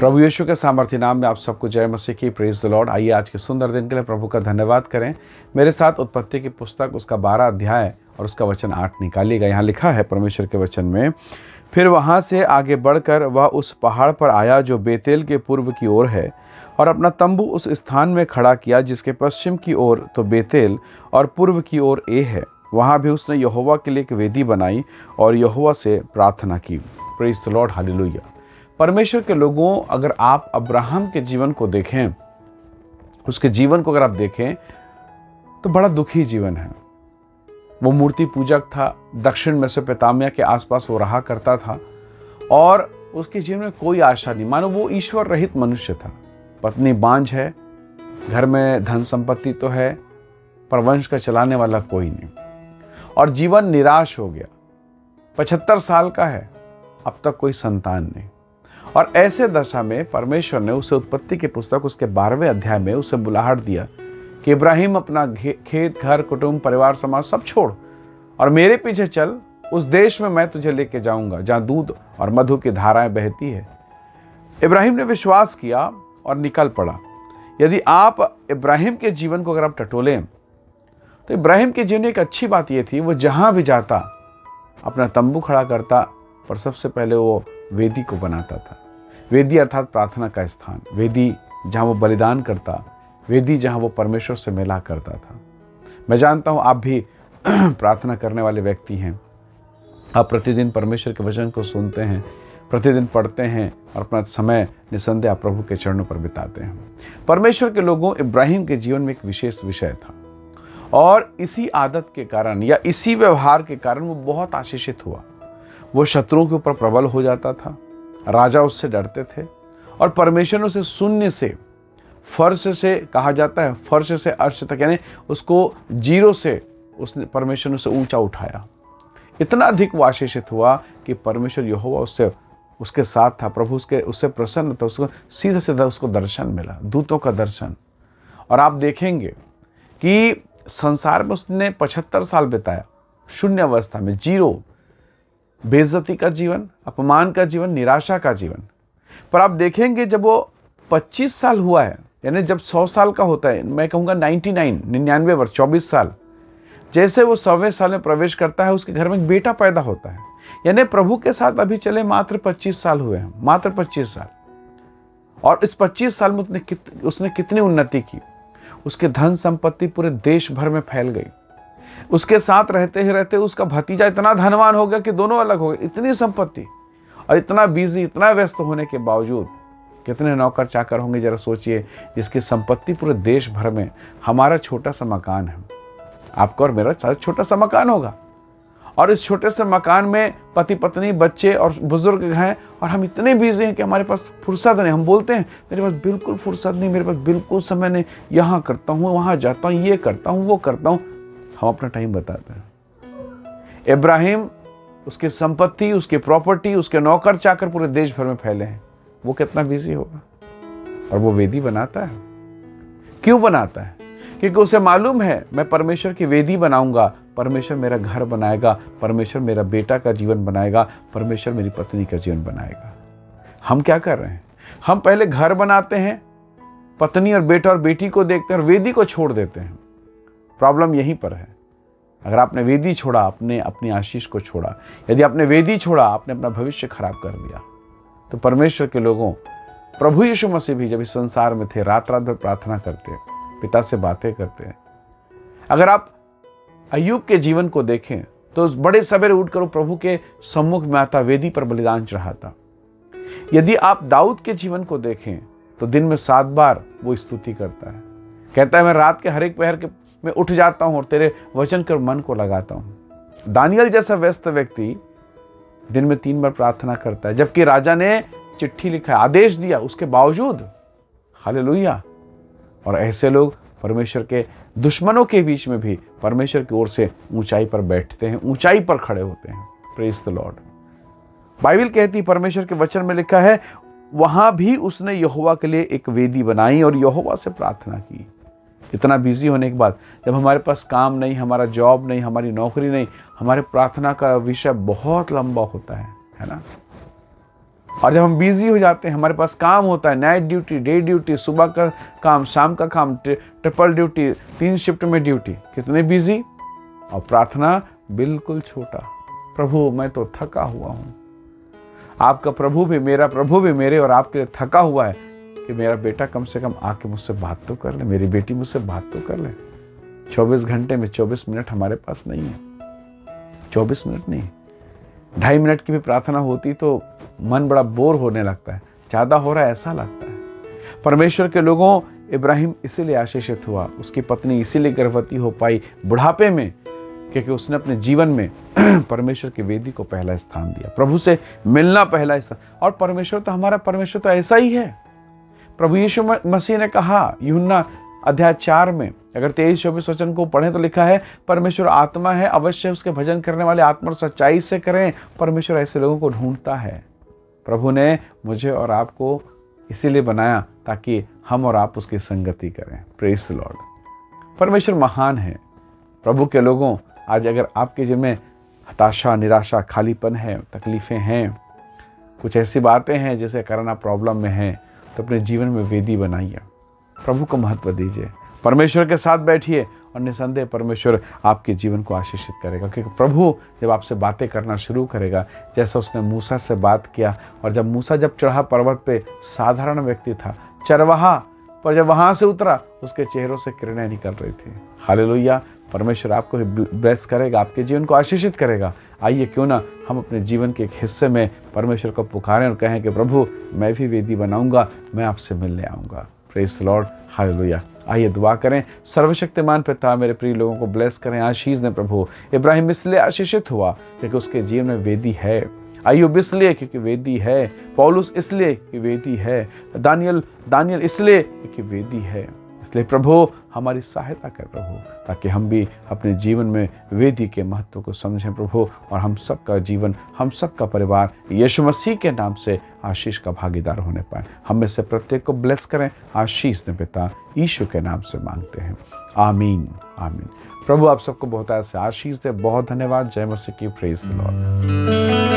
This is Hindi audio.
प्रभु यीशु के सामर्थ्य नाम में आप सबको जय मसीह की। Praise the Lord. आइए आज के सुंदर दिन के लिए प्रभु का धन्यवाद करें। मेरे साथ उत्पत्ति की पुस्तक उसका 12 अध्याय और उसका वचन 8 निकालिएगा। यहाँ लिखा है परमेश्वर के वचन में, फिर वहाँ से आगे बढ़कर वह उस पहाड़ पर आया जो बेतेल के पूर्व की ओर है, और अपना तंबू उस स्थान में खड़ा किया जिसके पश्चिम की ओर तो बेतेल और पूर्व की ओर ए है। वहाँ भी उसने यहोवा के लिए एक वेदी बनाई और यहोवा से प्रार्थना की। Praise the Lord, hallelujah. परमेश्वर के लोगों, अगर आप अब्राहम के जीवन को देखें, उसके जीवन को अगर आप देखें तो बड़ा दुखी जीवन है। वो मूर्ति पूजक था, दक्षिण मेसोपोटामिया के आसपास वो रहा करता था और उसके जीवन में कोई आशा नहीं, मानो वो ईश्वर रहित मनुष्य था। पत्नी बांझ है, घर में धन संपत्ति तो है पर वंश का चलाने वाला कोई नहीं, और जीवन निराश हो गया। 75 साल का है, अब तक कोई संतान नहीं। और ऐसे दशा में परमेश्वर ने उसे उत्पत्ति की पुस्तक उसके 12वें अध्याय में उसे बुलाहट दिया कि इब्राहिम, अपना खेत, घर, कुटुंब, परिवार, समाज सब छोड़ और मेरे पीछे चल। उस देश में मैं तुझे लेके जाऊंगा जहां दूध और मधु की धाराएं बहती है। इब्राहिम ने विश्वास किया और निकल पड़ा। यदि आप इब्राहिम के जीवन को अगर आप टटोलें तो इब्राहिम के जीवन एक अच्छी बात यह थी, वो जहां भी जाता अपना तंबू खड़ा करता, पर सबसे पहले वो वेदी को बनाता था। वेदी अर्थात प्रार्थना का स्थान, वेदी जहाँ वो बलिदान करता, वेदी जहाँ वो परमेश्वर से मिला करता था। मैं जानता हूँ आप भी प्रार्थना करने वाले व्यक्ति हैं। आप प्रतिदिन परमेश्वर के वचन को सुनते हैं, प्रतिदिन पढ़ते हैं और अपना समय निसंदेह आप प्रभु के चरणों पर बिताते हैं। परमेश्वर के लोगों, इब्राहिम के जीवन में एक विशेष विषय था और इसी आदत के कारण या इसी व्यवहार के कारण वो बहुत आशीषित हुआ। वो शत्रुओं के ऊपर प्रबल हो जाता था, राजा उससे डरते थे और परमेश्वर ने उसे शून्य से, फर्श से कहा जाता है, फर्श से अर्श तक, यानी उसको जीरो से उसने परमेश्वर ने उसे ऊंचा उठाया। इतना अधिक वो आशीषित हुआ कि परमेश्वर यहोवा उसके साथ था, प्रभु उससे प्रसन्न था। उसको सीधा सीधा उसको दर्शन मिला, दूतों का दर्शन। और आप देखेंगे कि संसार में उसने 75 साल बिताया, शून्य अवस्था में, जीरो, बेइज्जती का जीवन, अपमान का जीवन, निराशा का जीवन। पर आप देखेंगे जब वो 25 साल हुआ है, यानी जब 100 साल का होता है, मैं कहूँगा 99 वर्ष, 24 साल, जैसे वो 100वें साल में प्रवेश करता है, उसके घर में एक बेटा पैदा होता है। यानी प्रभु के साथ अभी चले मात्र 25 साल हुए हैं, मात्र 25 साल। और इस 25 साल में उसने कितनी उन्नति की। उसके धन संपत्ति पूरे देश भर में फैल गई। उसके साथ रहते ही रहते उसका भतीजा इतना धनवान हो गया कि दोनों अलग हो गए। इतनी संपत्ति और इतना बिजी, इतना व्यस्त होने के बावजूद कितने नौकर चाकर होंगे, जरा सोचिए, जिसकी संपत्ति पूरे देश भर में। हमारा छोटा सा मकान है, आपका और मेरा छोटा सा मकान होगा, और इस छोटे से मकान में पति पत्नी, बच्चे और बुजुर्ग हैं, और हम इतने बिजी हैं कि हमारे पास फुर्सत नहीं। हम बोलते हैं मेरे पास बिल्कुल फुर्सत नहीं, मेरे पास बिल्कुल समय नहीं, यहाँ करता हूँ, वहाँ जाता हूँ, ये करता हूँ, वो करता हूँ। हम अपना टाइम बताते हैं। इब्राहिम, उसकी संपत्ति, उसकी प्रॉपर्टी, उसके नौकर चाकर पूरे देश भर में फैले हैं। वो कितना बिजी होगा। और वो वेदी बनाता है। क्यों बनाता है? क्योंकि उसे मालूम है, मैं परमेश्वर की वेदी बनाऊंगा, परमेश्वर मेरा घर बनाएगा, परमेश्वर मेरा बेटा का जीवन बनाएगा, परमेश्वर मेरी पत्नी का जीवन बनाएगा। हम क्या कर रहे हैं? हम पहले घर बनाते हैं, पत्नी और बेटा और बेटी को देखते हैं और वेदी को छोड़ देते हैं। प्रॉब्लम यहीं पर है। अगर आपने वेदी छोड़ा, आपने अपनी आशीष को छोड़ा। यदि आपने वेदी छोड़ा, आपने अपना भविष्य खराब कर दिया। तो परमेश्वर के लोगों, प्रभु यीशु मसीह भी जब इस संसार में थे, रात रात भर प्रार्थना करते, पिता से बातें करते हैं। अगर आप अय्यूब के जीवन को देखें तो बड़े सवेरे उठकर प्रभु के सम्मुख में आता, वेदी पर बलिदान चढ़ाता। यदि आप दाऊद के जीवन को देखें तो दिन में 7 बार वो स्तुति करता है। कहता है, मैं रात के हर एक पहर के मैं उठ जाता हूं और तेरे वचन कर मन को लगाता हूं। दानियल जैसा व्यस्त व्यक्ति दिन में 3 बार प्रार्थना करता है, जबकि राजा ने चिट्ठी लिखा, आदेश दिया, उसके बावजूद। हालेलुया। और ऐसे लोग परमेश्वर के दुश्मनों के बीच में भी परमेश्वर की ओर से ऊंचाई पर बैठते हैं, ऊंचाई पर खड़े होते हैं। Praise the Lord. बाइबल कहती, परमेश्वर के वचन में लिखा है, वहां भी उसने यहोवा के लिए एक वेदी बनाई और यहोवा से प्रार्थना की। इतना बिजी होने के बाद, जब हमारे पास काम नहीं, हमारा जॉब नहीं, हमारी नौकरी नहीं, हमारे प्रार्थना का विषय बहुत लंबा होता है ना। और जब हम बिजी हो जाते हैं, हमारे पास काम होता है, नाइट ड्यूटी, डे ड्यूटी, सुबह का काम, शाम का काम, ट्रिपल ड्यूटी, 3 शिफ्ट में ड्यूटी, कितने बिजी, और प्रार्थना बिल्कुल छोटा। प्रभु मैं तो थका हुआ हूँ। आपका प्रभु भी, मेरा प्रभु भी मेरे और आपके लिए थका हुआ है कि मेरा बेटा कम से कम आके मुझसे बात तो कर ले, मेरी बेटी मुझसे बात तो कर ले। 24 घंटे में 24 मिनट हमारे पास नहीं है। 24 मिनट नहीं, 2.5 मिनट की भी प्रार्थना होती तो मन बड़ा बोर होने लगता है, ज़्यादा हो रहा है ऐसा लगता है। परमेश्वर के लोगों, इब्राहिम इसीलिए आशीषित हुआ, उसकी पत्नी इसीलिए गर्भवती हो पाई बुढ़ापे में, क्योंकि उसने अपने जीवन में परमेश्वर की वेदी को पहला स्थान दिया, प्रभु से मिलना पहला स्थान। और परमेश्वर तो ऐसा ही है। प्रभु यीशु मसीह ने कहा यूहन्ना अध्याय 4 में, अगर 23-24 वचन को पढ़ें तो लिखा है, परमेश्वर आत्मा है, अवश्य उसके भजन करने वाले आत्मा और सच्चाई से करें। परमेश्वर ऐसे लोगों को ढूंढता है। प्रभु ने मुझे और आपको इसीलिए बनाया ताकि हम और आप उसकी संगति करें। Praise the Lord. परमेश्वर महान है। प्रभु के लोगों, आज अगर आपके जीवन में हताशा, निराशा, खालीपन है, तकलीफ़ें हैं, कुछ ऐसी बातें हैं जिसे कारण आप प्रॉब्लम में हैं, तो अपने जीवन में वेदी बनाइए, प्रभु को महत्व दीजिए, परमेश्वर के साथ बैठिए और निसंदेह परमेश्वर आपके जीवन को आशीषित करेगा। क्योंकि प्रभु जब आपसे बातें करना शुरू करेगा, जैसा उसने मूसा से बात किया, और जब मूसा चढ़ा पर्वत पे, साधारण व्यक्ति था, चरवाहा, पर जब वहाँ से उतरा उसके चेहरों से किरणें निकल रही थी। हालेलुया। परमेश्वर आपको ब्लेस करेगा, आपके जीवन को आशीषित करेगा। आइए क्यों ना हम अपने जीवन के एक हिस्से में परमेश्वर को पुकारें और कहें कि प्रभु मैं भी वेदी बनाऊंगा, मैं आपसे मिलने आऊँगा। Praise the Lord. हालेलुया। आइए दुआ करें। सर्वशक्तिमान पिता, मेरे प्रिय लोगों को ब्लेस करें, आशीष दें प्रभु। इब्राहिम इसलिए आशीषित हुआ क्योंकि उसके जीवन में वेदी है। अय्यूब इसलिए क्योंकि वेदी है। पौलुस इसलिए कि वेदी है। दानियल इसलिए क्योंकि वेदी है। इसलिए प्रभु हमारी सहायता कर प्रभु, ताकि हम भी अपने जीवन में वेदी के महत्व को समझें प्रभु, और हम सबका जीवन, हम सबका परिवार यीशु मसीह के नाम से आशीष का भागीदार होने पाए। हम में से प्रत्येक को ब्लेस करें, आशीष दें पिता, यीशु के नाम से मांगते हैं। आमीन आमीन। प्रभु आप सबको बहुत ऐसे आशीष दे। बहुत धन्यवाद। जय मसीह की। Praise the Lord.